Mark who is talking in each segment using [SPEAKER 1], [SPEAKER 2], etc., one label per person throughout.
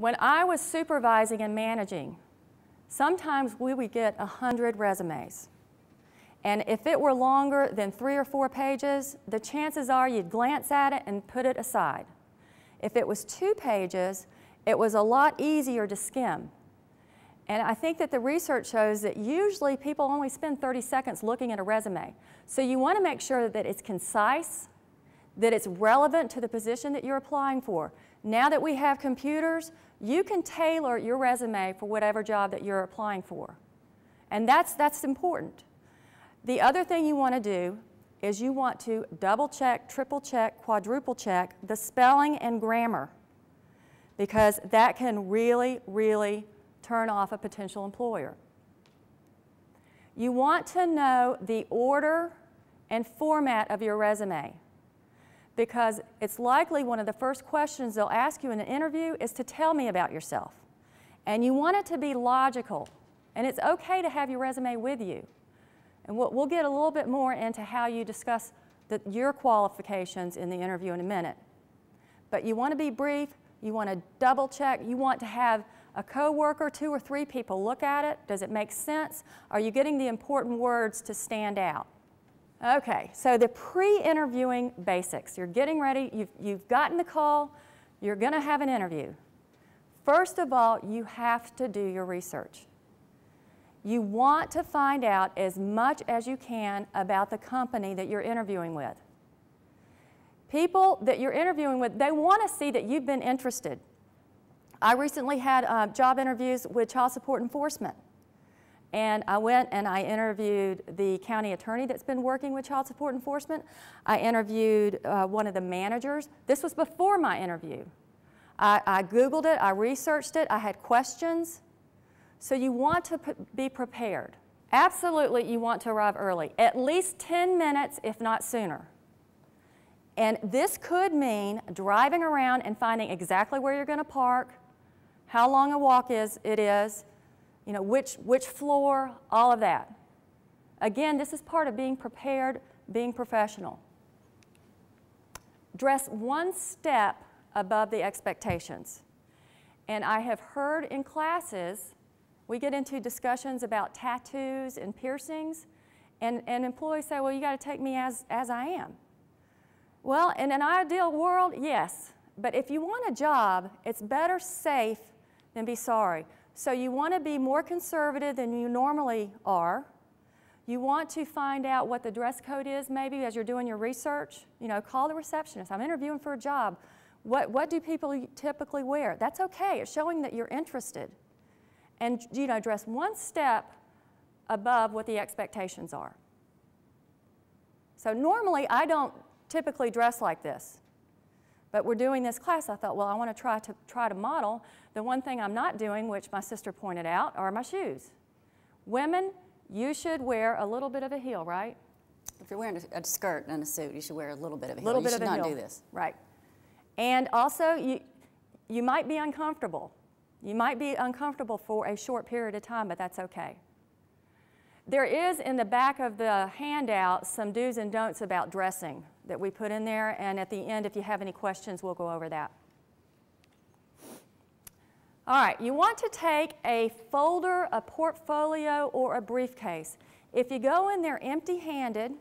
[SPEAKER 1] When I was supervising and managing, sometimes we would get 100 resumes. And if it were longer than 3 or 4 pages, the chances are you'd glance at it and put it aside. If it was 2 pages, it was a lot easier to skim. And I think that the research shows that usually people only spend 30 seconds looking at a resume. So you want to make sure that it's concise, that it's relevant to the position that you're applying for. Now that we have computers, you can tailor your resume for whatever job that you're applying for. And that's important. The other thing you want to do is you want to double check, triple check, quadruple check the spelling and grammar, because that can really, really turn off a potential employer. You want to know the order and format of your resume, because it's likely one of the first questions they'll ask you in an interview is to tell me about yourself. And you want it to be logical, and it's okay to have your resume with you. And we'll get a little bit more into how you discuss your qualifications in the interview in a minute. But you want to be brief, you want to double check, you want to have a coworker, 2 or 3 people look at it. Does it make sense? Are you getting the important words to stand out? Okay, so the pre-interviewing basics. You're getting ready, you've gotten the call, you're going to have an interview. First of all, you have to do your research. You want to find out as much as you can about the company that you're interviewing with. People that you're interviewing with, they want to see that you've been interested. I recently had job interviews with child support enforcement. And I went and I interviewed the county attorney that's been working with child support enforcement. I interviewed one of the managers. This was before my interview. I Googled it, I researched it, I had questions. So you want to be prepared. Absolutely, you want to arrive early, at least 10 minutes, if not sooner. And this could mean driving around and finding exactly where you're going to park, how long a walk it is, you know, which floor, all of that. Again, this is part of being prepared, being professional. Dress one step above the expectations. And I have heard in classes, we get into discussions about tattoos and piercings, and employees say, well, you got to take me as I am. Well, in an ideal world, yes. But if you want a job, it's better safe than be sorry. So you want to be more conservative than you normally are. You want to find out what the dress code is maybe as you're doing your research. You know, call the receptionist. I'm interviewing for a job. What do people typically wear? That's okay. It's showing that you're interested. And, you know, dress one step above what the expectations are. So normally, I don't typically dress like this. But we're doing this class. I thought, well, I want to try to model. The one thing I'm not doing, which my sister pointed out, are my shoes. Women, you should wear a little bit of a heel, right?
[SPEAKER 2] If you're wearing a skirt and a suit, you should wear a little bit of a heel.
[SPEAKER 1] Little bit
[SPEAKER 2] you
[SPEAKER 1] of a
[SPEAKER 2] should
[SPEAKER 1] heel.
[SPEAKER 2] not do this.
[SPEAKER 1] Right. And also, you might be uncomfortable. You might be uncomfortable for a short period of time, but that's okay. There is in the back of the handout some do's and don'ts about dressing that we put in there, and at the end, if you have any questions, we'll go over that. All right, you want to take a folder, a portfolio, or a briefcase. If you go in there empty-handed,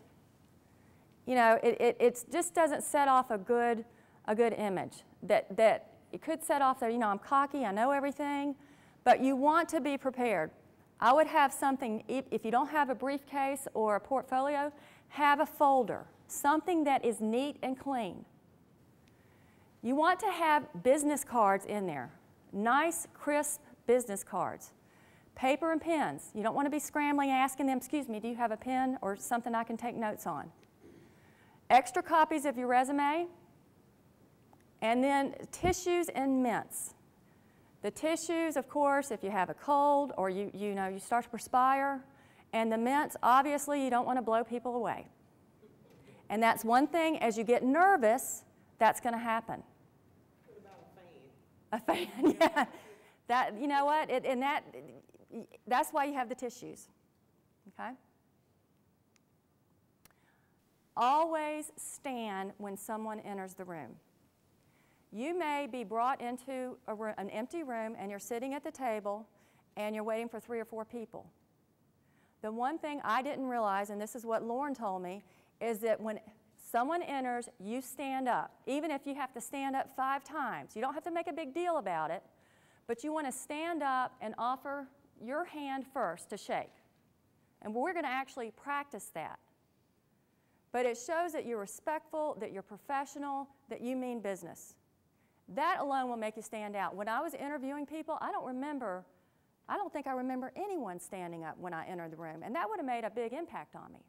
[SPEAKER 1] you know, it just doesn't set off a good image. That it could set off that, you know, I'm cocky, I know everything, but you want to be prepared. I would have something, if you don't have a briefcase or a portfolio, have a folder, something that is neat and clean. You want to have business cards in there, nice, crisp business cards. Paper and pens. You don't want to be scrambling asking them, excuse me, do you have a pen or something I can take notes on? Extra copies of your resume. And then tissues and mints. The tissues, of course, if you have a cold or you start to perspire. And the mints, obviously, you don't want to blow people away. And that's one thing, as you get nervous, that's going to happen.
[SPEAKER 3] What about a fan?
[SPEAKER 1] A fan, yeah. That, you know what, that's why you have the tissues, okay? Always stand when someone enters the room. You may be brought into an empty room and you're sitting at the table and you're waiting for 3 or 4 people. The one thing I didn't realize, and this is what Lauren told me, is that when someone enters, you stand up. Even if you have to stand up 5 times. You don't have to make a big deal about it, but you want to stand up and offer your hand first to shake. And we're going to actually practice that. But it shows that you're respectful, that you're professional, that you mean business. That alone will make you stand out. When I was interviewing people, I don't think I remember anyone standing up when I entered the room, and that would have made a big impact on me.